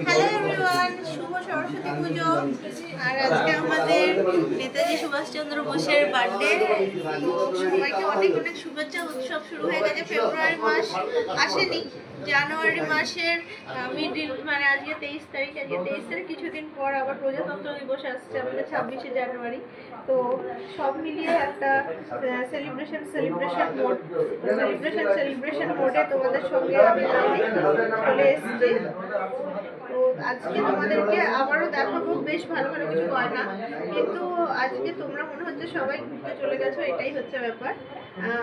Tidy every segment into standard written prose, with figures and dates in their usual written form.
Hello everyone, শুভ সরস্বতী পুজো। আর আজকে আমাদের নেতাজি সুভাষচন্দ্র বোসের বার্থডে। সবাইকে অনেক অনেক শুভেচ্ছা। উৎসব শুরু হয়ে গেছে, ফেব্রুয়ারি মাস আসেনি, জানুয়ারি মাসের মিডিল, মানে আজকে 23 তারিখ। আজকে 23 তারিখ, কিছুদিন পর আবার প্রজাতন্ত্র দিবস আসছে আমাদের 26শে জানুয়ারি। তো সব মিলিয়ে একটা সেলিব্রেশন মোডে তোমাদের সঙ্গে আমি চলে এসেছি। তো আজকে তোমাদেরকে আবারও দেখাবো বেশ ভালো ভালো কিছু গয়না, কিন্তু আজকে তোমরা মনে হচ্ছে সবাই ঘুরতে চলে গেছো, এটাই হচ্ছে ব্যাপার।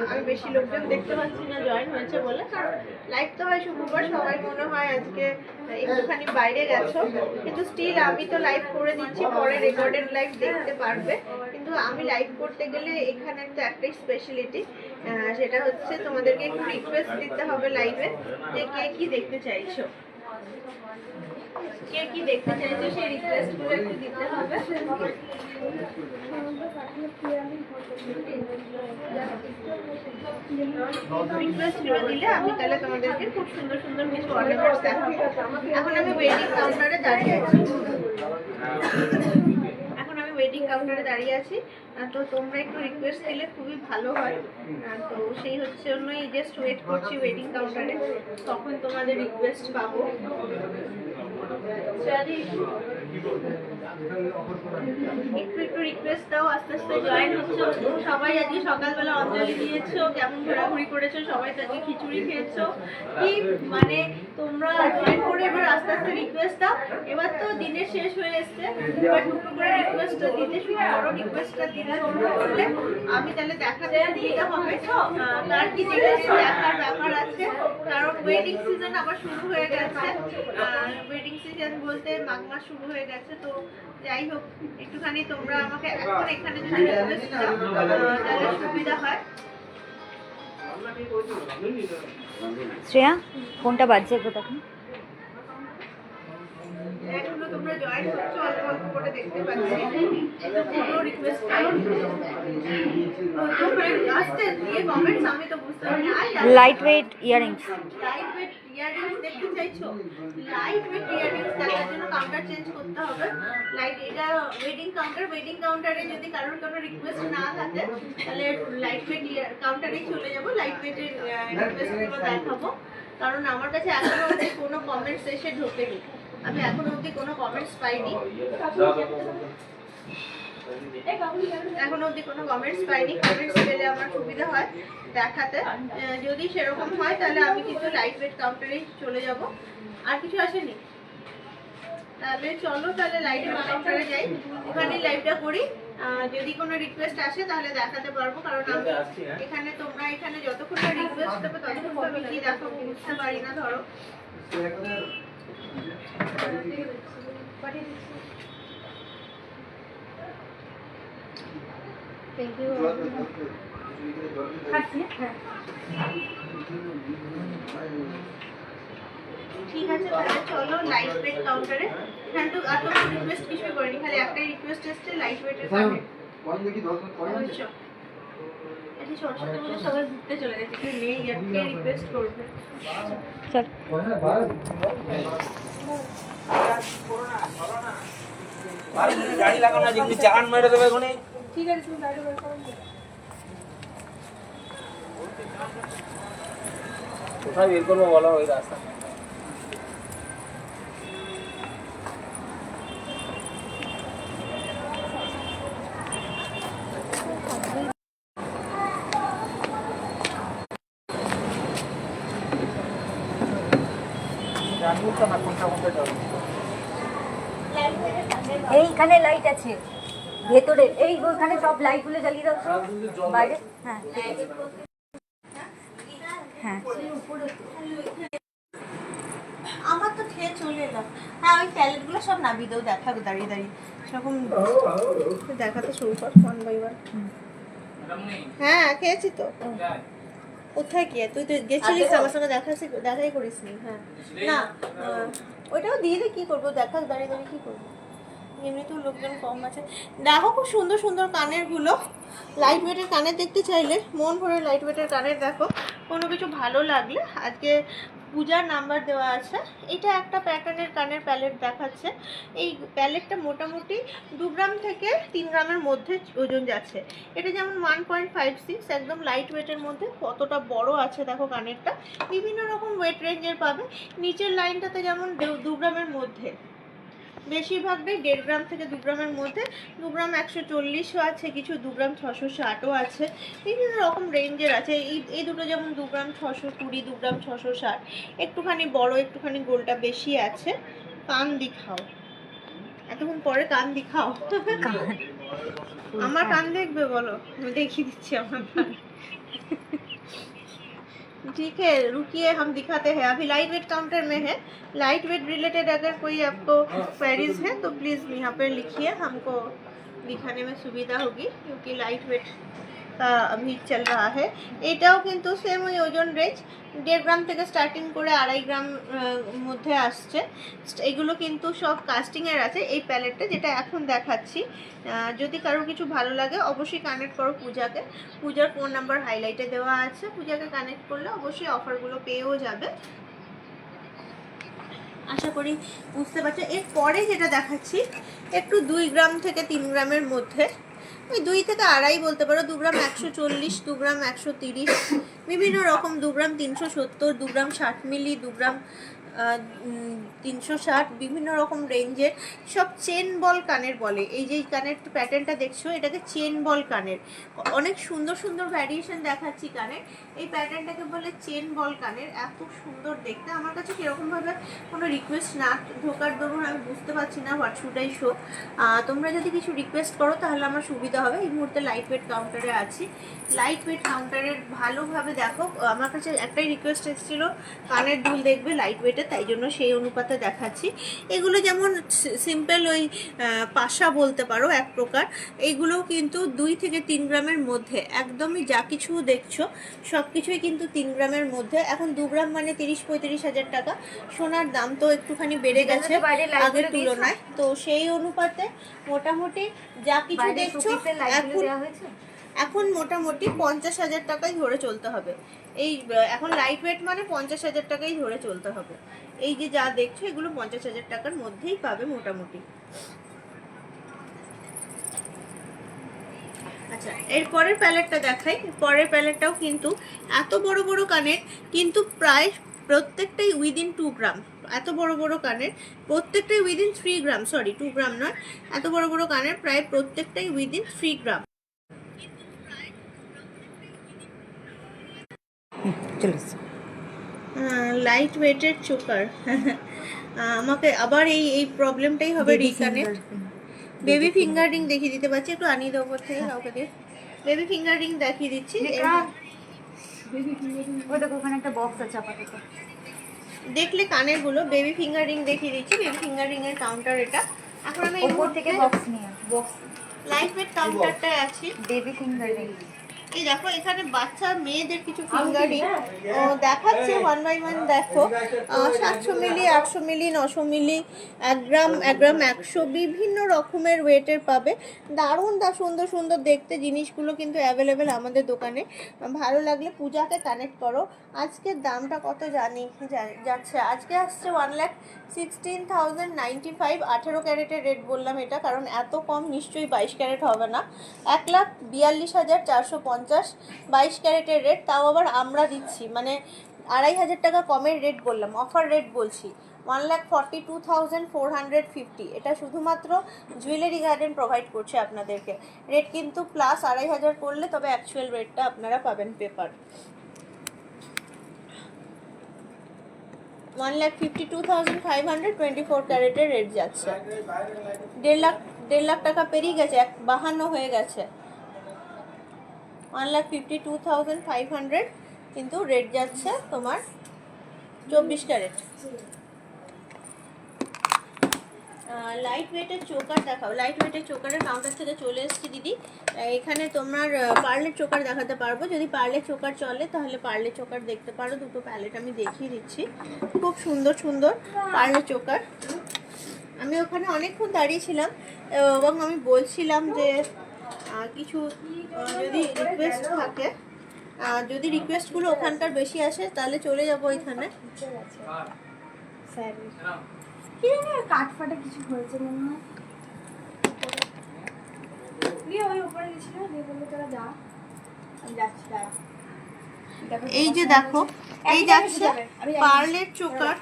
আমি বেশি লোকজন দেখতে পাচ্ছি না জয়েন হয়েছে বলে, কারণ লাইভ তো হয় শুক্রবার, সবাই মনে হয় আজকে একটুখানি বাইরে গেছো, কিন্তু স্টিল আমি তো লাইভ করে দিচ্ছি, পরে রেকর্ডেড লাইভ দেখতে পারবে। কিন্তু আমি লাইভ করতে গেলে এখানে তো একটাই স্পেশালিটি, সেটা হচ্ছে তোমাদেরকে একটু রিকোয়েস্ট দিতে হবে লাইভে, যে কে কি দেখতে চাইছো, কে কি দেখতে চাইছো সেই রিকোয়েস্ট গুলো একটু দিতে হবে। রিকোয়েস্ট গুলো দিলে আমি তাহলে তোমাদেরকে খুব সুন্দর সুন্দর কিছু অর্নামেন্টস দেখাবো। এখন আমি ওয়েডিং কাউন্টারে দাঁড়িয়ে আছি, তো তোমরা একটু রিকোয়েস্ট দিলে খুবই ভালো হয়। তো সেই হচ্ছে জন্যই জাস্ট ওয়েট করছি ওয়েডিং কাউন্টারে, তখন তোমাদের রিকোয়েস্ট পাবো। একটু রিকোয়েস্ট দাও, আস্তে আস্তে জয়েন হচ্ছে সবাই। আজকে সকালবেলা অঞ্জলি দিয়েছো, কেমন ঘোরাঘুরি করেছো, সবাই তো আজকে খিচুড়ি খেয়েছো, কি মানে তোমরা জয়েন করে এবার আস্তে আস্তে রিকোয়েস্ট দাও। এবার তো দিনের শেষ হয়ে এসছে, এবার দুটো করে রিকোয়েস্ট দিতে শুরু করো। রিকোয়েস্টটা দিতে শুরু করলে আমি তাহলে দেখাতে দিতে হবে তার কি দেখার ব্যাপার আছে, কারণ ওয়েডিং সিজন আবার শুরু হয়ে গেছে। ওয়েডিং সিজন বলতে মাঘ মাস শুরু হয়ে গেছে। তো যাই হোক, একটুখানি তোমরা আমাকে এখন এখানে যদি রিকোয়েস্ট দাও তাহলে সুবিধা হয়। শ্রেয়া, ফোনটা বাজছে একটু তখন। এখনো তোমরা জয়েন করছো, অল্প অল্প করে দেখতে পাচ্ছি, কিন্তু কোনো রিকোয়েস্ট পাইনি। তোমরা আসতে দিয়ে কমেন্টস আমি তো বুঝতে পারিনি। লাইট ওয়েট ইয়ারিংস দেখতে চাইছো? লাইট ওয়েট ইয়ারিংস দেখার জন্য কাউন্টার চেঞ্জ করতে হবে। এটা ওয়েডিং কাউন্টারে যদি কারোর কোনো রিকোয়েস্ট না থাকে তাহলে লাইট ওয়েট কাউন্টারেই চলে যাবো, লাইট ওয়েটের রিকোয়েস্টগুলো দেখাবো। কারণ আমার কাছে এখনো অবধি কোনো কমেন্টস এসে ঢোকেনি, আমি এখনো অবধি কোনো কমেন্টস পাইনি। কমেন্টস পেলে আমার সুবিধা হয় দেখাতে। যদি সেরকম হয় তাহলে আমি কিন্তু লাইট ওয়েট কাউন্টারেই চলে যাব। আর কিছু আসেনি? তাহলে চলো, তাহলে লাইট ওয়েট কাউন্টারে যাই, ওখানে লাইভটা করি। যদি কোনো রিকোয়েস্ট আসে তাহলে দেখাতে পারবো, কারণ আমি এখানে তোমরা এখানে যতক্ষণ না রিকোয়েস্ট দেবে ততক্ষণ আমি কি দেখাবো বুঝতে পারি না। ধরো ঠিক আছে, তাহলে চলো লাইট ওয়েট কাউন্টারে। এখানে তো আর তো রিকোয়েস্ট কিছুই করিনি, খালি একটাই রিকোয়েস্ট এসেছে লাইট ওয়েটের কাউন্টারে। সরস্বতী পুজো সবাই ঘুরতে চলে গেছে, কেউ নেই আর কে রিকোয়েস্ট করবে। চল গাড়ি লাগানো যেগুলি চাকান মেরে দেবে ওখানে। ঠিক আছে, তুমি গাড়ি বের করো। কোথায় বের করবো বলো, ওই রাস্তা। এইখানে লাইট আছে ভেতরে, এই ওখানে সব লাইট গুলো জ্বালিয়ে দাও তো বাইরে। হ্যাঁ হ্যাঁ, আমার তো খেয়ে চলে এলাম। হ্যাঁ, ওই স্যালাডগুলো সব নামিয়ে দাও, দেখাবো দাঁড়িয়ে দাঁড়িয়ে সেরকম দেখাতে শুরু কর ওয়ান বাই ওয়ান। হ্যাঁ খেয়েছি তো। কোথায় গিয়ে তুই তো গেছিলিস আমার সঙ্গে দেখাই করিস নি। হ্যাঁ না, ওইটাও দিয়ে দে, কী করবো দেখা দাঁড়িয়ে দাঁড়িয়ে কী করবো, এমনিতেও লোকজন কম আছে। দেখো খুব সুন্দর সুন্দর কানেরগুলো, লাইট ওয়েটের কানের দেখতে চাইলে মন ভরে লাইট ওয়েটের কানের দেখো। কোনো কিছু ভালো লাগলে আজকে পূজার নাম্বার দেওয়া আছে। এটা একটা প্যাটার্নের কানের প্যালেট দেখাচ্ছে। এই প্যালেটটা মোটামুটি 2 গ্রাম থেকে 3 গ্রামের মধ্যে ওজন যাচ্ছে। এটা যেমন 1.56 একদম লাইট ওয়েটের মধ্যে, কতটা বড় আছে দেখো কানেরটা। বিভিন্ন রকম ওয়েট রেঞ্জের পাবে। নিচের লাইনটাতে যেমন 2 গ্রামের মধ্যে, বেশিরভাগটাই 1.5 গ্রাম থেকে 2 গ্রামের মধ্যে। 2 গ্রাম 140ও আছে, কিছু 2 গ্রাম 660ও আছে, বিভিন্ন রকম রেঞ্জের আছে। এই দুটো যেমন 2 গ্রাম 620, 2 গ্রাম 660, একটুখানি বড় একটুখানি গোলটা বেশি আছে। কান দিখাও, এতক্ষণ পরে কান দিখাও। আমার কান দেখবে বলো, আমি দেখিয়ে দিচ্ছি আমার কান। ठीक है, रुकिए हम दिखाते हैं। अभी लाइट वेट काउंटर में है। लाइट वेट रिलेटेड अगर कोई आपको क्वेरीज है तो प्लीज़ यहाँ पर लिखिए, हमको दिखाने में सुविधा होगी, क्योंकि लाइट वेट का अभी चल रहा है। এটাও কিন্তু সেম ওই ওজন রেঞ্জ 1.5 গ্রাম থেকে স্টার্টিং করে 2.5 গ্রাম মধ্যে আসছে। এগুলো কিন্তু সব কাস্টিংয়ের আছে। এই প্যালেটটা যেটা এখন দেখাচ্ছি, যদি কারোর কিছু ভালো লাগে অবশ্যই কানেক্ট করো পূজাকে। পূজার ফোন নাম্বার হাইলাইটে দেওয়া আছে, পূজাকে কানেক্ট করলে অবশ্যই অফারগুলো পেয়েও যাবে। আশা করি বুঝতে পারছো। এরপরে যেটা দেখাচ্ছি একটু 2 গ্রাম থেকে 3 গ্রামের মধ্যে, ওই 2 থেকে 2.5 বলতে পারো। 2 গ্রাম 140, 2 গ্রাম 130, বিভিন্ন রকম 2 গ্রাম 370, 2 গ্রাম 60 মিলি, 2 গ্রাম 360, বিভিন্ন রকম রেঞ্জের সব চেন বল কানের বলে। এই যে কানের প্যাটার্নটা দেখছো, এটাকে চেন বল কানের। অনেক সুন্দর সুন্দর ভ্যারিয়েশন দেখাচ্ছি কানের। এই প্যাটার্নটাকে বলে চেন বল কানের। এত সুন্দর দেখতে। আমার কাছে কীরকমভাবে কোনো রিকোয়েস্ট না ঢোকার দরুন আমি বুঝতে পারছি না হোয়াট শুড আই শো। তোমরা যদি কিছু রিকোয়েস্ট করো তাহলে আমার সুবিধা হবে। এই মুহূর্তে লাইট ওয়েট কাউন্টারে আছি। লাইট ওয়েট কাউন্টারের ভালোভাবে দেখো। আমার কাছে একটাই রিকোয়েস্ট এসেছিলো, কানের দুল দেখবে লাইট ওয়েটের, তাই জন্য সেই অনুপাতে দেখাচ্ছি। এগুলো যেমন সিম্পল ওই পাশা বলতে পারো এক প্রকার। এইগুলোও কিন্তু 2 থেকে 3 গ্রামের মধ্যে। একদমই যা কিছু দেখছো সব কিছুই কিন্তু 3 গ্রামের মধ্যে। এখন 2 গ্রাম মানে 30-35 হাজার টাকা। সোনার দাম তো একটুখানি বেড়ে গেছে আগের তুলনায়, তো সেই অনুপাতে মোটামুটি যা কিছু দেখছো এখন মোটামুটি 50 হাজার টাকাই ধরে চলতে হবে। এই এখন লাইট ওয়েট মানে 50 হাজার টাকাই ধরে চলতে হবে। এই যে যা দেখছো এগুলো 50 হাজার টাকার মধ্যেই পাবে মোটামুটি। আচ্ছা, এর পরের প্যালেটটা দেখাই। পরের প্যালেটটাও কিন্তু এত বড় বড় কানের, কিন্তু প্রায় প্রত্যেকটাই উইদিন 2 গ্রাম। এত বড় বড় কানের প্রত্যেকটাই উইদিন 3 গ্রাম, সরি 2 গ্রাম নয়, এত বড় বড় কানের প্রায় প্রত্যেকটাই উইদিন 3 গ্রাম। লাইট ওয়েটের চোকার। আমাকে আবার এই প্রবলেমটাই হবে রিকানেক্ট। বেবি ফিঙ্গার রিং দেখিয়ে দিতে পারছি, একটু আনিয়ে দেবো থেকে কাউকে দিয়ে। বেবি ফিঙ্গার রিং দেখিয়ে দিচ্ছি। ওখানে একটা বক্স আছে আপাতত, দেখলে কানের গুলো। বেবি ফিঙ্গার রিং দেখিয়ে দিচ্ছি। বেবি ফিঙ্গার রিং এর কাউন্টার এটা। এখন আমি উপর থেকে বক্স নিয়ে বক্স লাইট ওয়েট কাউন্টারটায় আছি। Baby finger ring. এই দেখো এখানে বাচ্চা মেয়েদের কিছু ফিঙ্গারিং দেখাচ্ছে 1 বাই 1। দেখো 700 মিলি, 800 মিলি, 900 মিলি, 1 গ্রাম 100, বিভিন্ন রকমের ওয়েটের পাবে। দারুণ সুন্দর সুন্দর দেখতে জিনিসগুলো কিন্তু অ্যাভেলেবেল আমাদের দোকানে। ভালো লাগলে পূজাকে কানেক্ট করো। আজকের দামটা কত জানি যাচ্ছে, আজকে আসছে 1,16,095। 18 ক্যারেটের রেট বললাম এটা, কারণ এত কম নিশ্চয়ই 22 ক্যারেট হবে না। 1,42,450 22 ক্যারেটের রেট, তাও আবার আমরা দিচ্ছি, মানে 2,500 টাকা কমের রেট বললাম, অফার রেট বলছি। 1,42,450। এটা শুধুমাত্র জুয়েলারি গার্ডেন প্রোভাইড করছে আপনাদেরকে। রেট কিন্তু প্লাস 2,500 করলে তবে অ্যাকচুয়াল রেটটা আপনারা পাবেন পেপার। 1,52,500 24 ক্যারেটের রেট যাচ্ছে। 1.5 লাখ টাকা পেরিয়ে গেছে, 52 হয়ে গেছে। 1,52,500 কিন্তু রেট যাচ্ছে তোমার 24 ক্যারেট। লাইট ওয়েটের চোকার দেখাও। লাইট ওয়েটের চোকারের কাউন্টার থেকে চলে এসেছি দিদি। এখানে তোমার পার্লের চোকার দেখাতে পারবো। যদি পার্লের চোকার চলে তাহলে পার্লের চোকার দেখতে পারো। দুটো প্যালেট আমি দেখিয়ে দিচ্ছি, খুব সুন্দর সুন্দর পার্লের চোকার। আমি ওখানে অনেকক্ষণ দাঁড়িয়েছিলাম এবং আমি বলছিলাম যে কিছু যদি রিকোয়েস্ট থাকে যদি রিকোয়েস্টগুলো ওখানকার বেশি আসে তাহলে চলে যাবো ওইখানে। কি জানি কাঠ ফাটা কিছু হয়েছে মনে হয়। দিয়ে ওই উপরে গেছিল, দিয়ে বললো তোরা যা, আমি যাচ্ছি দাঁড়া। এই যে দেখো, এই যাচ্ছে পার্লের চোকার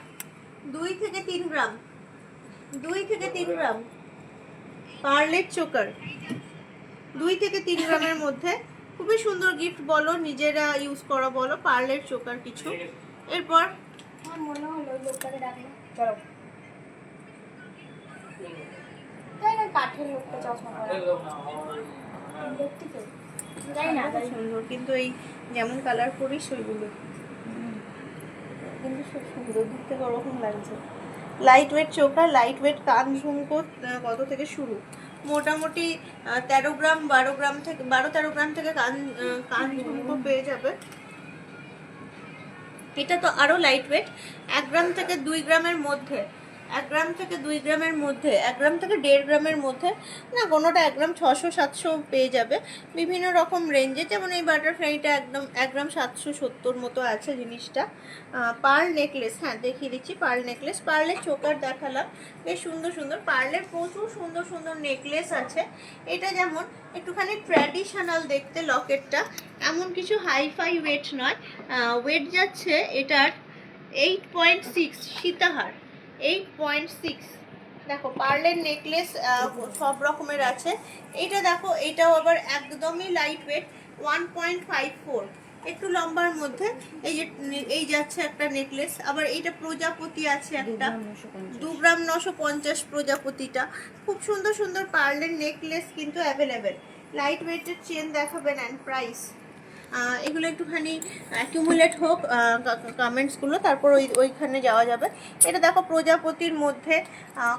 2 থেকে 3 গ্রাম, 2 থেকে 3 গ্রাম পার্লের চোকার, 2 থেকে 3 গ্রামের মধ্যে খুবই সুন্দর গিফট বলো, নিজেরা ইউজ করা বলো, পার্লের চোকার কিছু। এরপর আমার মনে হলো ওই লোকটাকে ডাকলো, চলো। তাই না, কাঠের লোকটা চশমা পরা দেখতে তো যাই না, খুব সুন্দর, কিন্তু এই যেমন কালার করিস ওইগুলো কিন্তু খুব সুন্দর, দেখতে ওরকম লাগছে। Light weight choker, light weight কান ঝুমকো কত থেকে শুরু? মোটামুটি 13 গ্রাম 12 গ্রাম থেকে 12-13 গ্রাম থেকে কান ঝুমকো পেয়ে যাবে। এটা তো আরো লাইট ওয়েট, 1 গ্রাম থেকে 2 গ্রামের মধ্যে, 1 গ্রাম থেকে 2 গ্রামের মধ্যে, 1 গ্রাম থেকে 1.5 গ্রামের মধ্যে, না কোনোটা 1 গ্রাম 600-700 পেয়ে যাবে বিভিন্ন রকম রেঞ্জে। যেমন এই বাটারফ্লাইটা একদম 1 গ্রাম 770 মতো আছে জিনিসটা। পার্ল নেকলেস, হ্যাঁ দেখিয়ে দিচ্ছি পার্ল নেকলেস। পার্লের চোকার দেখালাম, বেশ সুন্দর সুন্দর পার্লের প্রচুর সুন্দর সুন্দর নেকলেস আছে। এটা যেমন একটুখানি ট্র্যাডিশনাল দেখতে লকেটটা, এমন কিছু হাইফাই ওয়েট নয়, ওয়েট যাচ্ছে এটার 8.6 সীতাহার, 8.6। দেখো পার্লের নেকলেস সব রকমের আছে। এইটা দেখো, এটাও আবার একদমই লাইট ওয়েট, 1.54, একটু লম্বার মধ্যে। এই যাচ্ছে একটা নেকলেস, আবার এইটা প্রজাপতি আছে একটা, 2 গ্রাম 950 প্রজাপতিটা। খুব সুন্দর সুন্দর পার্লের নেকলেস কিন্তু অ্যাভেলেবেল। লাইট ওয়েটের চেন দেখাবেন অ্যান্ড প্রাইস। এগুলো একটুখানি অ্যাকিউমুলেট হোক কমেন্টসগুলো, তারপর ওইখানে যাওয়া যাবে। এটা দেখো প্রজাপতির মধ্যে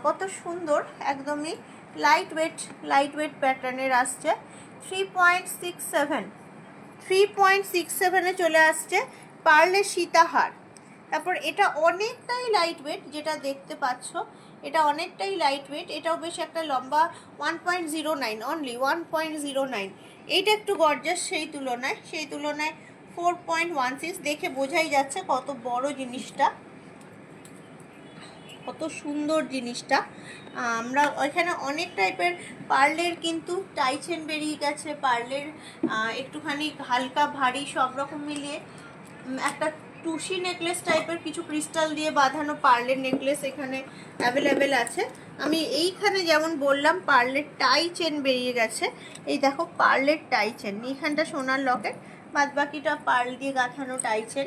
কত সুন্দর, একদমই লাইট ওয়েট প্যাটার্নের আসছে। 3.67 চলে আসছে পার্লের সীতাহার। তারপর এটা অনেকটাই লাইট ওয়েট, যেটা দেখতে পাচ্ছ এটা অনেকটাই লাইট ওয়েট, এটাও বেশ একটা লম্বা, 1.09 অনলি, 1.09। এইটা একটু গর্জাস সেই তুলনায় 4.16, দেখে বোঝাই যাচ্ছে কত বড় জিনিসটা, কত সুন্দর জিনিসটা। আমরা ওইখানে অনেক টাইপের পার্লের কিন্তু টাইচেন বেরিয়ে গেছে, পার্লের একটুখানি হালকা ভারী সব রকম মিলিয়ে একটা টুসি নেকলেস টাইপের কিছু ক্রিস্টাল দিয়ে বাঁধানো পার্লের নেকলেস এখানে অ্যাভেলেবেল আছে। আমি এইখানে যেমন বললাম পার্লের টাই চেন বেরিয়ে গেছে, এই দেখো পার্লের টাই চেন, এইখানটা সোনার লকেট, বাদ বাকিটা পার্ল দিয়ে গাঁথানো টাই চেন।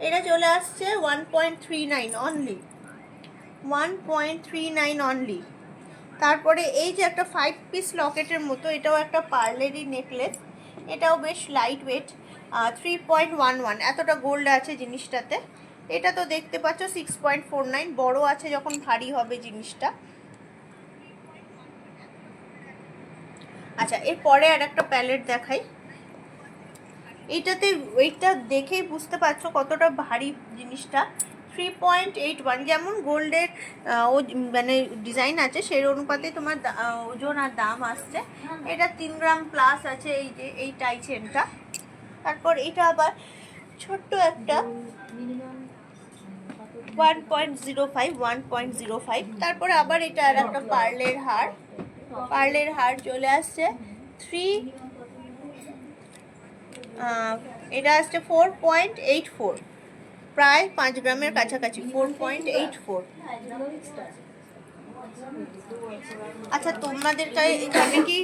এটা চলে আসছে 1.39 অনলি, 1.39 অনলি। তারপরে এই যে একটা 5 পিস লকেটের মতো, এটাও একটা পার্লেরই নেকলেস, এটাও বেশ লাইট ওয়েট, 3.11, এতটা গোল্ড আছে জিনিসটাতে। এটা তো দেখতে পাচ্ছ 6.49, বড় আছে যখন ভারী হবে জিনিসটা। আচ্ছা, এরপরে আর একটা প্যালেট দেখাই। এইটাতে ওয়েটটা দেখেই বুঝতে পারছো কতটা ভারী জিনিসটা। 3.81, যেমন গোল্ডের মানে ডিজাইন আছে সেই অনুপাতে তোমার ওজন আর দাম আসছে। এটা 3 গ্রাম প্লাস আছে এই যে এই টাই চেনটা। তারপর এটা আবার ছোট্ট একটা 1.05। তারপরে আবার এটা আর একটা পার্লের হার চলে আসছে 3, এটা আসছে 4.84, প্রায় 5 গ্রামের কাছাকাছি, 4.84। আচ্ছা, তোমাদের এখানে কি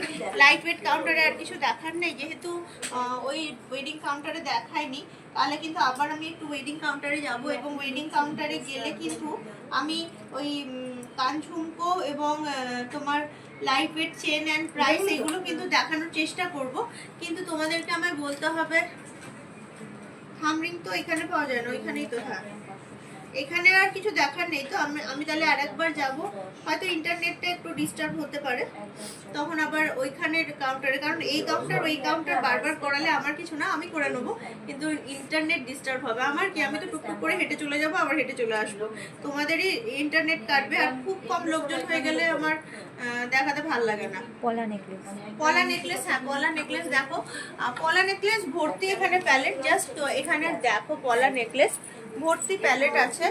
লাইট ওয়েট কাউন্টারে আর কিছু দেখার নেই? যেহেতু ওই ওয়েডিং কাউন্টারে দেখায়নি, তাহলে কিন্তু আবার আমি একটু ওয়েডিং কাউন্টারে যাব, এবং ওয়েডিং কাউন্টারে গেলে কিন্তু আমি ওই কান ঝুমকো এবং তোমার light weight chain and price এগুলো কিন্তু দেখানোর চেষ্টা করব। কিন্তু তোমাদেরকে আমায় বলতে হবে, থামরিং তো এখানে পাওয়া যায় না, ওইখানেই তো, হ্যাঁ এখানে আর কিছু দেখার নেই তো, আমি তাহলে আরেকবার যাব, হয়তো ইন্টারনেটটা একটু ডিস্টার্ব হতে পারে, তখন আবার ওইখানের কাউন্টারে, কারণ এই কাউন্টার ওই কাউন্টার বারবার করালে আমার কিছু না, আমি করে নেবো, কিন্তু ইন্টারনেট ডিস্টার্ব হবে। আমার কি, আমি তো টুকটুক করে হেঁটে চলে যাবো, আবার হেঁটে চলে আসবো, তোমাদেরই ইন্টারনেট কাটবে, আর খুব কম লোকজন হয়ে গেলে আমার দেখাতে ভালো লাগে না। পলা নেকলেস, পলা নেকলেস, হ্যাঁ পলা নেকলেস দেখো, পলা নেকলেস ভর্তি এখানে প্যালেট, জাস্ট তো এখানে দেখো পলা নেকলেস ভর্তি প্যালেট আছে,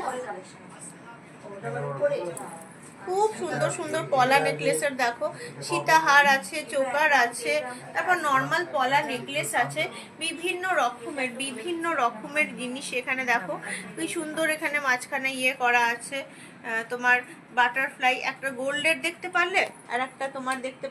খুব সুন্দর সুন্দর পলা নেকলেসের দেখো, সীতাহার আছে, চোকার আছে, তারপর নর্মাল পলা নেকলেস আছে, বিভিন্ন রকমের জিনিস এখানে দেখো, কি সুন্দর এখানে মাঝখানে ইয়ে করা আছে, তোমার বাটারফ্লাই, একটা গোল্ডের দেখতে পারলে, আর একটা তোমার দেখতে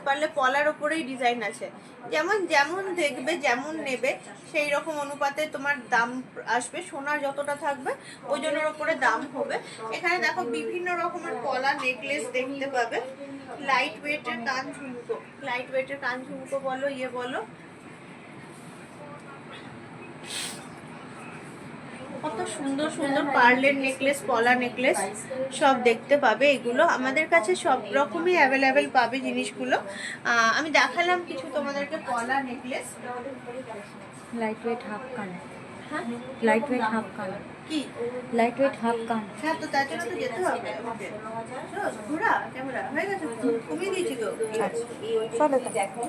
পারলে পলার ওপরেই ডিজাইন আছে, যেমন যেমন দেখবে যেমন নেবে সেই রকম অনুপাতে তোমার দাম আসবে, সোনা যতটা থাকবে ওজনের ওপরে দাম হবে। এখানে দেখো বিভিন্ন রকমের পলা নেকলেস দেখতে পাবে, লাইট ওয়েটের কান ঝুমকো বলো, ইয়ে বলো, কত সুন্দর সুন্দর পার্লের নেকলেস, পলা নেকলেস সব দেখতে পাবে। এগুলো আমাদের কাছে সব রকমই অ্যাভেলেবেল পাবে জিনিসগুলো। আমি দেখালাম কিছু তোমাদেরকে পলা নেকলেস। লাইট ওয়েট হাফ কান, হ্যাঁ লাইট ওয়েট হাফ কান, কি লাইট ওয়েট হাফ কান। হ্যাঁ, তো তার জন্য তো যেতে হবে আমাকে। ঘোরা ক্যামেরা হয়ে গেছে, কমিয়ে দিয়েছি তো। চলো তো দেখো।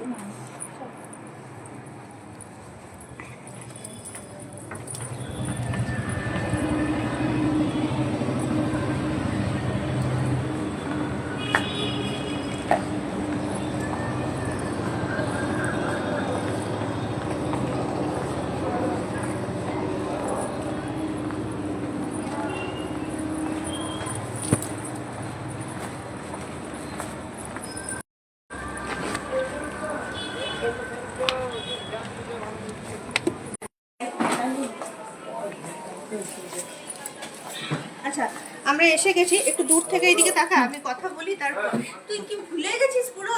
আচ্ছা, আমরা এসে গেছি, একটু দূর থেকে এইদিকে তাকা, আমি কথা বলি, তারপর তুই কি ভুলে গেছিস পুরো?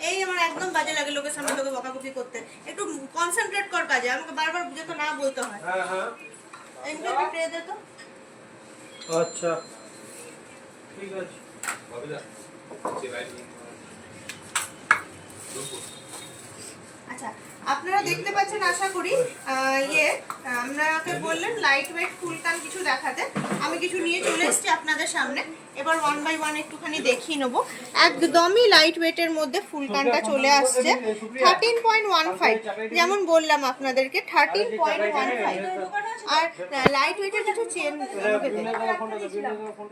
এই আমার একদম বাজে লাগে লোকের সামনে তোকে বকাবকি করতে, একটু কনসেন্ট্রেট কর কাজে, আমাকে বারবার বুঝে তো না বলতে হয়। হ্যাঁ হ্যাঁ, এমনি একটু ট্রে দে তো। আচ্ছা ঠিক আছে। আচ্ছা, আপনারা দেখতে পাচ্ছেন আশা করি, আপনাকে বললেন লাইট ওয়েট ফুলকান কিছু দেখাতে, আমি কিছু নিয়ে চলে এসেছি আপনাদের সামনে, এবার 1 বাই 1 একটুখানি দেখিয়ে নেবো। একদমই লাইট ওয়েটের মধ্যে ফুলকানটা চলে আসছে 13.15, যেমন বললাম আপনাদেরকে 13.15, আর লাইট ওয়েটের কিছু চেন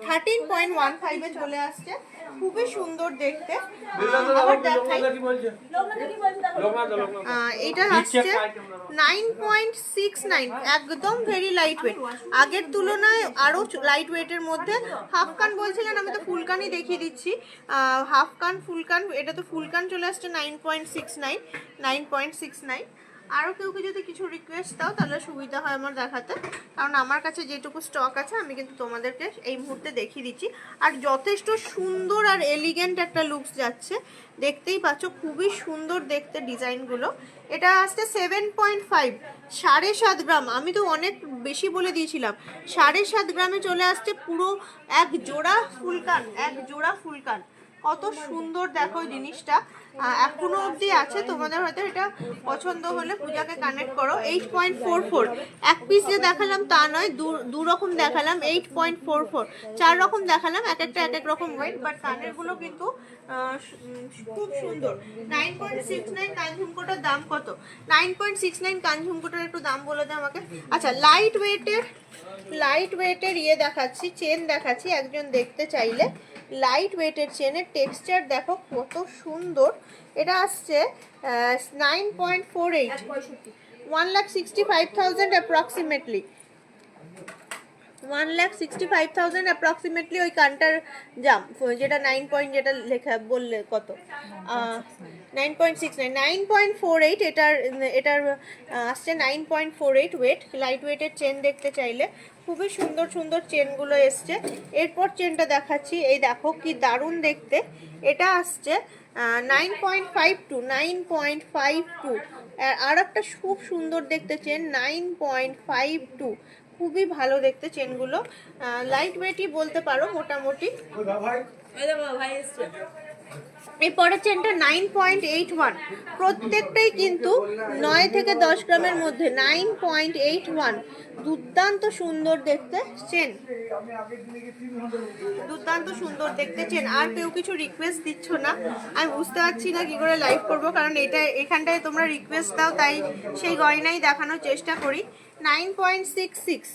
13.15 চলে আসছে, খুবই সুন্দর দেখতে। আবার দেখাই, এটা আসছে 9.69, একদম ভেরি লাইট ওয়েট, আগের তুলনায় আরো লাইট ওয়েটের মধ্যে। হাফ কান বলছিলেন, আমি তো ফুলকানই দেখিয়ে দিচ্ছি, হাফ কান ফুলকান, এটা তো ফুলকান চলে আসছে 9.69। আরও কেউ যদি কিছু রিকোয়েস্ট দাও তাহলে সুবিধা হয় আমার দেখাতে, কারণ আমার কাছে যেটুকু স্টক আছে আমি কিন্তু তোমাদেরকে এই মুহূর্তে দেখিয়ে দিচ্ছি। আর যথেষ্ট সুন্দর আর এলিগেন্ট একটা লুকস যাচ্ছে, দেখতেই পাচ্ছ, খুবই সুন্দর দেখতে ডিজাইনগুলো। এটা আসছে 7.5, 7.5 গ্রাম, আমি তো অনেক বেশি বলে দিয়েছিলাম, 7.5 গ্রামে চলে আসছে পুরো এক জোড়া ফুলকান, কত সুন্দর দেখো জিনিসটা, এখনো অবধি আছে, তোমাদের হয়তো এটা পছন্দ হলে পূজাকে কানেক্ট করো। 8.44, এক পিস যে দেখালাম তা নয়, দু রকম দেখালাম, 8.44, 4 রকম দেখালাম, এক একটা এক এক রকম ওয়েট, বাট কানেরগুলো কিন্তু খুব সুন্দর। 9.69 কানঝুমকোটার দাম কত? 9.69 কানঝুমকোটার একটু দাম বলে দে আমাকে। আচ্ছা, লাইট ওয়েটের ইয়ে দেখাচ্ছি, চেন দেখাচ্ছি, একজন দেখতে চাইলে লাইট ওয়েটের চেনের টেক্সচার দেখো কত সুন্দর। এটা আসছে 9.48, 1,65,000 অ্যাপ্রক্সিমেটলি, 1,65,000 অ্যাপ্রক্সিমেটলি ওই কানটার দাম, যেটা 9 পয়েন্ট, যেটা লেখা বললে কত, 9.69, 9.48, এটার আসছে 9.48 ওয়েট। লাইট ওয়েটের চেন দেখতে চাইলে খুবই সুন্দর সুন্দর চেনগুলো এসছে। এরপর চেনটা দেখাচ্ছি, এই দেখো কি দারুণ দেখতে, এটা আসছে 9.52, আর একটা খুব সুন্দর দেখতে চেন 9.52, খুবই ভালো দেখতে চেনগুলো, লাইট ওয়েটই বলতে পারো মোটামুটি। এই পরের চেনটা 9.81, প্রত্যেকটাই কিন্তু 9 থেকে 10 গ্রামের মধ্যে। 9.81, দুর্দান্ত সুন্দর দেখতে চেন, দুর্দান্ত সুন্দর দেখতে চেন। আর কেউ কিছু রিকোয়েস্ট দিচ্ছ না, আমি বুঝতে পারছি না কি করে লাইভ করবো, কারণ এটা এখানটায় তোমরা রিকোয়েস্ট দাও, তাই সেই গয়নাই দেখানোর চেষ্টা করি। 9.66,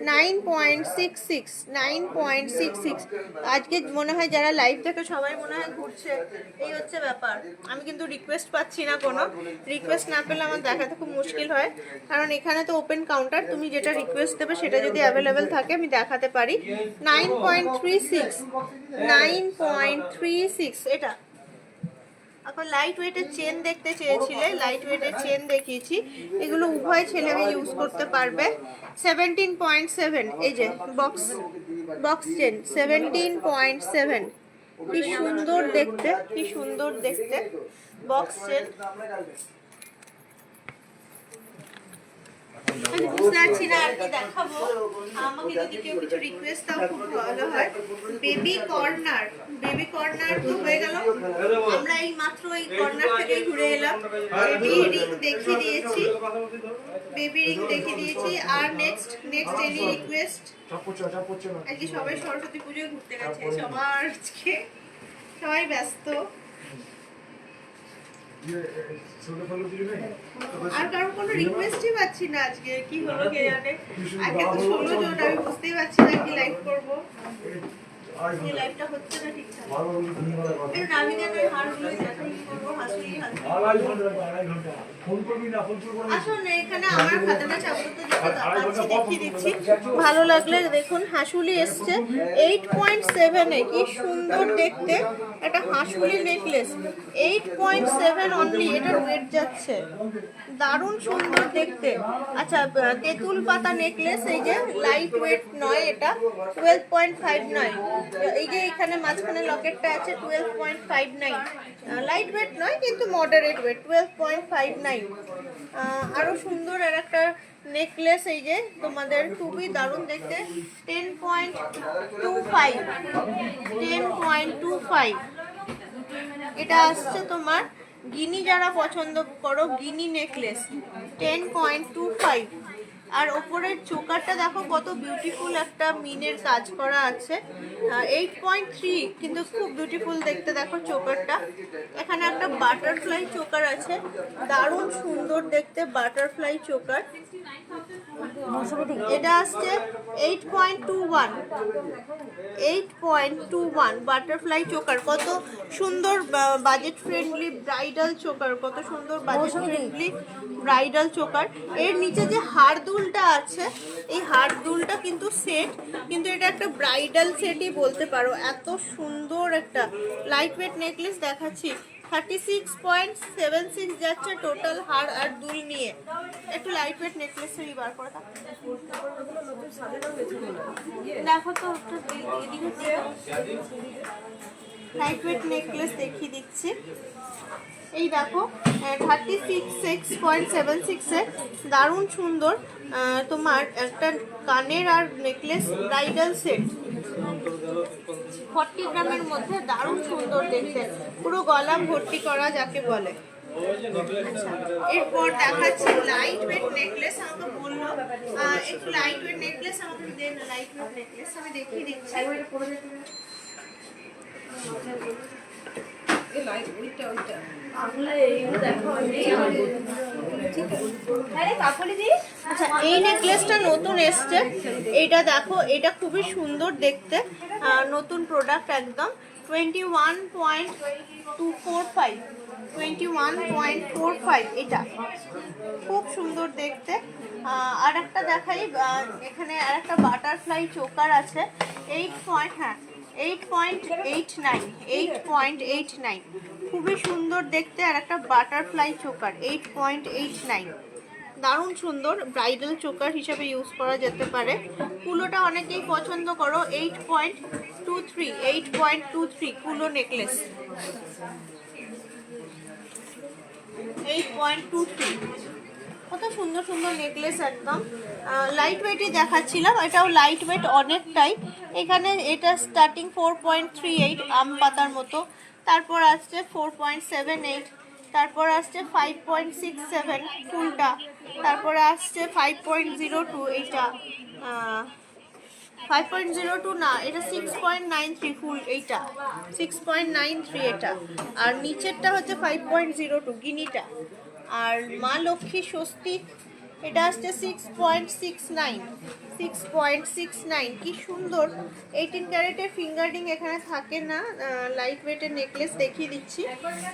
9.66, 9.66। আজকে মনে হয় যারা লাইভ থেকে সবাই মনে হয় ঘুরছে, এই হচ্ছে ব্যাপার। আমি কিন্তু রিকোয়েস্ট পাচ্ছি না, কোনো রিকোয়েস্ট না পেলে আমার দেখাতে খুব মুশকিল হয়, কারণ এখানে তো ওপেন কাউন্টার, তুমি যেটা রিকোয়েস্ট দেবে সেটা যদি অ্যাভেলেবেল থাকে আমি দেখাতে পারি। 9.36, 9.36 এটা। এখন লাইট ওয়েটের চেন দেখতে চেয়েছিলে, লাইট ওয়েটের চেন দেখিয়েছি, এগুলো উভয় ছেলে মেয়ে ইউজ করতে পারবে। 17.7, এই যে বক্স চেন 17.7, কি সুন্দর দেখতে, কি সুন্দর দেখতে বক্স চেন। আমি বুঝতে পারছি না আর কি দেখাবো, আমাকে যদি কেউ কিছু রিকোয়েস্ট দাও খুব ভালো হয়। বেবি কর্নার, বেবি কর্নার তো হয়ে গেল, আমরা এই মাত্র এই কর্নার থেকেই ঘুরে এলাম। বেবি রিং দেখিয়ে দিয়েছি, বেবি রিং দেখিয়ে দিয়েছি। আর নেক্সট এনি রিকোয়েস্ট? আজকে সবাই সরস্বতী পুজোয় ঘুরতে গেছে, সবার আজকে সবাই ব্যস্ত। আর কারণ কোনো রিকোয়েস্টই পাচ্ছি না আজকে, কি হলো কে জানে। আজকে তো 16 জন, আমি বুঝতেই পারছি না কি লাইভ করবো, এই লাইভটা হচ্ছে না ঠিকঠাক। আমি কেন এই হারগুলোই দেখাই, কি করবো, হাসি আসুন এখানে আমার খাতাটা চাপতে দেখিয়ে দিচ্ছি, ভালো লাগলে দেখুন। হাসুলি এসছে 8.7 এ, কি সুন্দর দেখতে একটা হাসুলি নেকলেস। 8.7 অনলি, এটার ওয়েট যাচ্ছে, দারুণ সুন্দর দেখতে। আচ্ছা, তেঁতুল পাতা নেকলেস, এই যে লাইট ওয়েট নয়, এটা 12.59। এই যে এখানে মাঝখানে লকেটটা আছে 12.59, লাইট ওয়েট নয় কিন্তু মডারেট ওয়েট 12.59। আরো সুন্দর আর একটা নেকলেস, এই যে তোমাদের খুবই দারুণ দেখতে, 10.25, 10.25। এটা আসছে তোমার গিনি, যারা পছন্দ করো গিনি নেকলেস, 10.25। আর ওপরের চোকারটা দেখো কত বিউটিফুল, একটা মিনের কাজ করা আছে। 8.3, কিন্তু খুব বিউটিফুল দেখতে, দেখো চোকারটা। এখানে একটা বাটারফ্লাই চোকার আছে, দারুণ সুন্দর দেখতে বাটারফ্লাই চোকার। এটা আসছে 8.21, 8.21 বাটারফ্লাই চোকার। কত সুন্দর বাজেট ফ্রেন্ডলি ব্রাইডাল চোকার, কত সুন্দর বাজেট ফ্রেন্ডলি ব্রাইডাল চোকার। এর নিচে যে হার দুলটা আছে, এই হার দুলটা কিন্তু সেট, কিন্তু এটা একটা ব্রাইডাল সেটই বলতে পারো, এত সুন্দর একটা লাইট ওয়েট নেকলেস দেখাচ্ছি। 36.76 যাচ্ছে টোটাল হার আর দুল নিয়ে। একটু লাইট ওয়েট নেকলেসেরই বার করে দেখো তো, লাইট ওয়েট নেকলেস দেখিয়ে দিচ্ছি। এই দেখো 36.76 এ দারুণ সুন্দর তোমার একটা কানের আর নেকলেস ব্রাইডাল সেট, 40 গ্রামের মধ্যে, দারুণ সুন্দর দেখতে, পুরো গলা ভর্তি করা যাকে বলে। এরপর দেখাচ্ছি লাইট ওয়েট নেকলেস। আমাকে বললো একটু লাইট ওয়েট নেকলেস আমাকে দেন, লাইট ওয়েট নেকলেস আমি দেখিয়ে দিচ্ছি। আচ্ছা, এই নেকলেসটা নতুন এসছে, এইটা দেখো, এটা খুবই সুন্দর দেখতে, নতুন প্রোডাক্ট একদম। 21.245, 21.45, এটা খুব সুন্দর দেখতে। আর একটা দেখাই, এখানে আর একটা বাটারফ্লাই চোকার আছে, 8.89, খুবই সুন্দর দেখতে, আর একটা বাটারফ্লাই চোকার 8.89, দারুণ সুন্দর ব্রাইডাল চোকার হিসেবে ইউজ করা যেতে পারে। কুলোটা অনেকেই পছন্দ করো, 8.23 কুলো নেকলেস, 8.23। কত সুন্দর সুন্দর নেকলেস, একদম লাইট ওয়েটই দেখাচ্ছিলাম, এটাও লাইট ওয়েট অনেকটাই। এখানে এটা স্টার্টিং 4.38 আম পাতার মতো, তারপর আসছে 4.78, তারপর আসছে 5.67 ফুলটা, তারপরে আসছে 5.02 এইটা, 5.02 না, এটা 6.93 ফুল, এইটা 6.93 এটা, আর নিচেরটা হচ্ছে 5.02 গিনিটা। আর মা লক্ষ্মী স্বস্তিক এটা আসছে 6.69 কি সুন্দর। 18 ক্যারেটের ফিঙ্গার রিং এখানে থাকে না, লাইট ওয়েটের নেকলেস দেখিয়ে দিচ্ছি।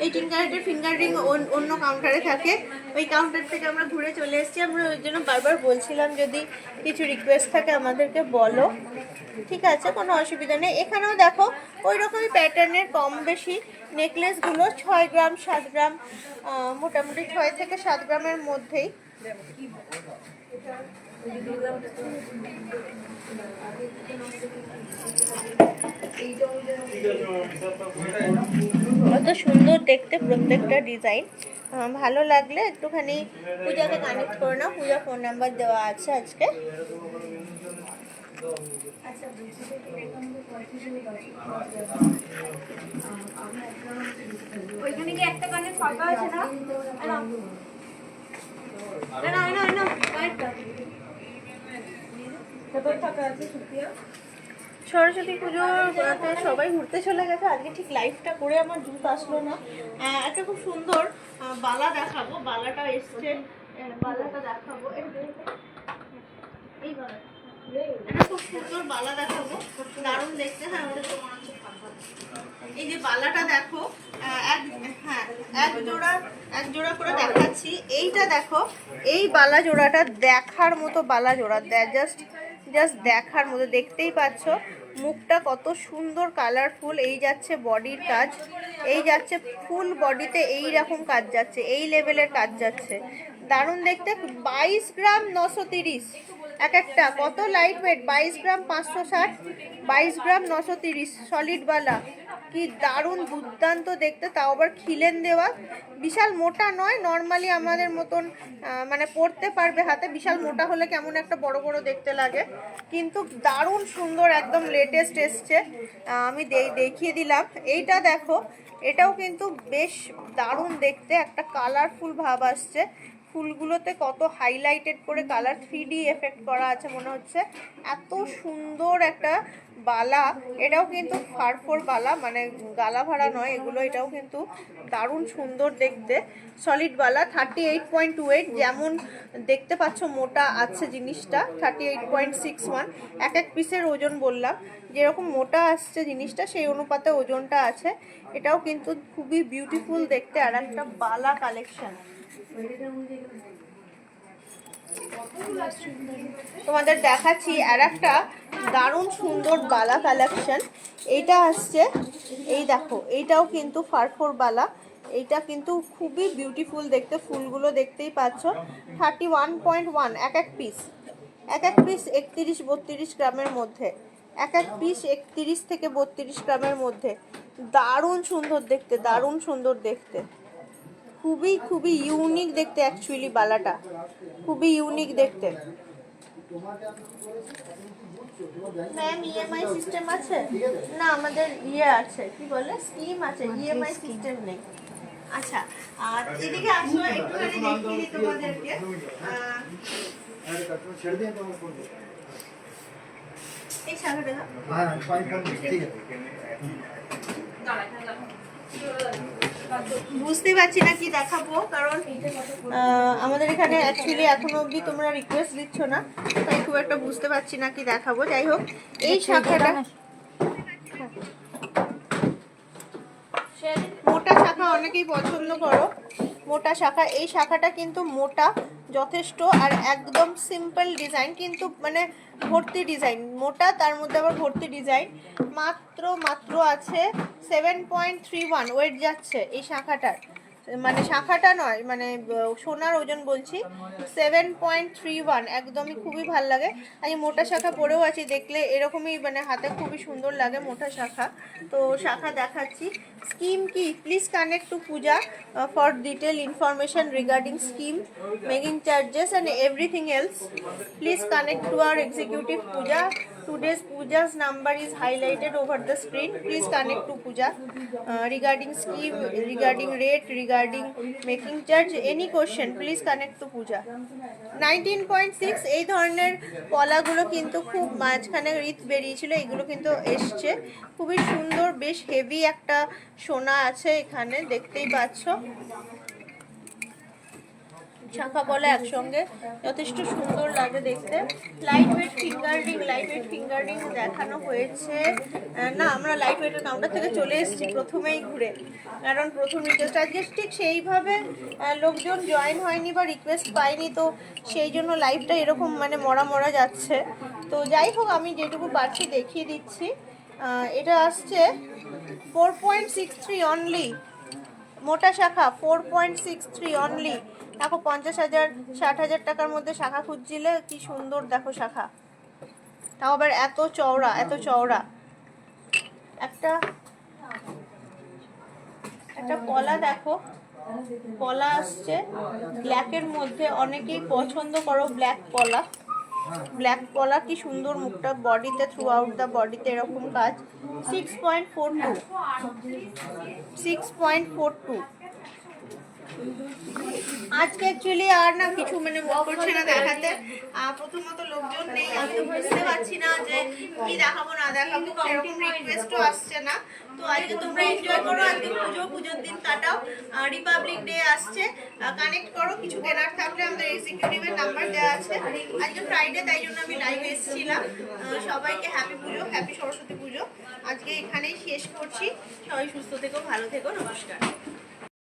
18 ক্যারেটের ফিঙ্গার রিং অন্য কাউন্টারে থাকে, ওই কাউন্টার থেকে আমরা ঘুরে চলে এসেছি। আমরা ওই জন্য বারবার বলছিলাম যদি কিছু রিকোয়েস্ট থাকে আমাদেরকে বলো, ঠিক আছে, কোনো অসুবিধা নেই। এখানেও দেখো ওই রকমই প্যাটার্নের কম বেশি নেকলেসগুলো 6 গ্রাম 7 গ্রাম, মোটামুটি 6 থেকে 7 গ্রামের মধ্যেই। কত সুন্দর দেখতে প্রত্যেকটা ডিজাইন। ভালো লাগলে একটুখানি পূজাকে কানেক্ট করে নাও, পূজা ফোন নাম্বার দেওয়া আছে আজকে। ওইখানে কি একটা কানে ফাঁকা আছে না? সরস্বতী পুজোতে সবাই ঘুরতে চলে গেছে, আজকে ঠিক লাইভটা করে আমার জুত আসলো না। একটা খুব সুন্দর বালা দেখাবো, বালাটা এসছে, বালাটা দেখাবো, এই বালাটা, এটা খুব সুন্দর বালা দেখাবো, দারুণ দেখতে। হ্যাঁ, এই যে বালাটা দেখো, এক জোড়া করে দেখাচ্ছি। এইটা দেখো, এই বালা জোড়াটা দেখার মতো বালা জোড়া, জাস্ট দেখার মতো, দেখতেই পাচ্ছ মুখটা কত সুন্দর কালারফুল। এই যাচ্ছে বডির কাজ, এই যাচ্ছে ফুল বডিতে এই রকম কাজ যাচ্ছে, এই লেভেলের কাজ যাচ্ছে, দারুণ দেখতে। 22 গ্রাম 930 এক একটা, কত লাইট ওয়েট, 22 গ্রাম 560, 22 গ্রাম 930 সলিড বালা, কি দারুণ দুর্দান্ত দেখতে, তাও আবার খিলেন দেওয়া, বিশাল মোটা নয়, নর্মালি আমাদের মতন মানে পরতে পারবে হাতে। বিশাল মোটা হলে কেমন একটা বড় বড় দেখতে লাগে, কিন্তু দারুণ সুন্দর, একদম লেটেস্ট এসছে। আমি দেখিয়ে দিলাম। এইটা দেখো, এটাও কিন্তু বেশ দারুণ দেখতে, একটা কালারফুল ভাব আসছে, ফুলগুলোতে কত হাইলাইটেড করে কালার 3D এফেক্ট করা আছে মনে হচ্ছে, এত সুন্দর একটা বালা। এটাও কিন্তু ফারফোর বালা, মানে গালা ভাড়া নয় এগুলো, এটাও কিন্তু দারুণ সুন্দর দেখতে, সলিড বালা। 38.28, যেমন দেখতে পাচ্ছ মোটা আছে জিনিসটা, 38.61, এক এক পিসের ওজন বললাম, যেরকম মোটা আসছে জিনিসটা সেই অনুপাতে ওজনটা আছে। এটাও কিন্তু খুবই বিউটিফুল দেখতে, আর একটা বালা কালেকশন। তোমাদের দেখাচ্ছি আর একটা দারুণ সুন্দর বালা কালেকশন। এইটা আসছে, এই দেখো, এইটাও কিন্তু ফারফোর বালা, এইটা কিন্তু খুবই বিউটিফুল দেখতে, ফুলগুলো দেখতেই পাচ্ছ। 31.1 এক এক পিস 31-32 গ্রামের মধ্যে, এক এক পিস 31 থেকে 32 গ্রামের মধ্যে, দারুণ সুন্দর দেখতে, দারুণ সুন্দর দেখতে, খুবই ইউনিক দেখতে, অ্যাকচুয়ালি বালাটা খুবই ইউনিক দেখতে। ম্যাম ইএমআই সিস্টেম আছে না? আমাদের আছে, কি বলে, স্কিম আছে, ইএমআই সিস্টেম নেই। আচ্ছা, আর এদিকে আসো, একটুখানি দেখিয়ে দিই তোমাদেরকে। এই শাখাটা বুঝতে পারছি না কি দেখাবো, কারণ আমাদের এখানে অ্যাকচুয়ালি এখনো অবধি তোমরা রিকোয়েস্ট দিচ্ছ না, তাই খুব একটা বুঝতে পারছি না কি দেখাবো। যাই হোক, এই শাখাটা মোটা শাখা অনেকেই পছন্দ করো, মোটা শাখা। এই শাখাটা কিন্তু মোটা যথেষ্ট, আর একদম সিম্পল ডিজাইন, কিন্তু মানে ভর্তি ডিজাইন, মোটা তার মধ্যে আবার ভর্তি ডিজাইন। মাত্র আছে 7.31 ওয়েট যাচ্ছে এই শাখাটার, মানে শাখাটা নয়, মানে সোনার ওজন বলছি, 7.31, একদমই খুবই ভাল লাগে। আমি মোটা শাখা পরেও আছি, দেখলে এরকমই মানে হাতে খুবই সুন্দর লাগে মোটা শাখা। তো শাখা দেখাচ্ছি। স্কিম কি, please connect to Puja for detail information regarding scheme, making charges and everything else. Please connect to our executive Puja. Today's Pooja's number is highlighted over the screen. Please connect to Pooja regarding scheme, regarding rate, regarding making charge. Any question, please connect to Pooja. 19.6 এই ধরনের পলাগুলো কিন্তু খুব মাঝখানে রিত বেরিয়েছিল, এগুলো কিন্তু এসছে খুবই সুন্দর, বেশ হেভি একটা সোনা আছে এখানে, দেখতেই পাচ্ছ। শাখা পলা একসঙ্গে যথেষ্ট সুন্দর লাগে দেখতে। লাইট ওয়েট ফিঙ্গারিং দেখানো হয়েছে না, আমরা লাইট ওয়েটের কাউন্টার থেকে চলে এসেছি প্রথমেই ঘুরে, কারণ প্রথম রিকোয়েস্ট আজকে ঠিক সেইভাবে লোকজন জয়েন হয়নি বা রিকোয়েস্ট পাইনি, তো সেই জন্য লাইভটা এরকম মানে মরা যাচ্ছে। তো যাই হোক, আমি যেটুকু পারছি দেখিয়ে দিচ্ছি। এটা আসছে 4.63 অনলি, মোটা শাখা 4.63 অনলি। দেখো 50,000 60,000 টাকার মধ্যে শাখা খুঁজছিলে, কি সুন্দর দেখো শাখা, তাও আবার এত চওড়া একটা পলা দেখো, পলা আসছে ব্ল্যাকের মধ্যে, অনেকেই পছন্দ করো ব্ল্যাক পলা, কি সুন্দর মুখটা, বডিতে থ্রু আউট দ্য বডিতে এরকম কাজ। 6.42 আজকে অ্যাকচুয়ালি আর না কিছু মানে মন করছে না দেখাতে, প্রথমত লোকজন নেই, আমি তো বুঝতে পারছি না যে কি দেখাবো না দেখাবো, এরকম রিকোয়েস্টও আসছে না। তো আজকে তোমরা এনজয় করো, আজকে পুজোর দিন কাটাও, রিপাবলিক ডে আসছে, কানেক্ট করো, কিছু কেনার থাকলে আমাদের এক্সিকিউটিভের নাম্বার দেওয়া আছে। আজকে ফ্রাইডে, তাই জন্য আমি লাইভ এসেছিলাম। সবাইকে হ্যাপি পুজো, হ্যাপি সরস্বতী পুজো। আজকে এখানেই শেষ করছি, সবাই সুস্থ থেকো, ভালো থেকো, নমস্কার।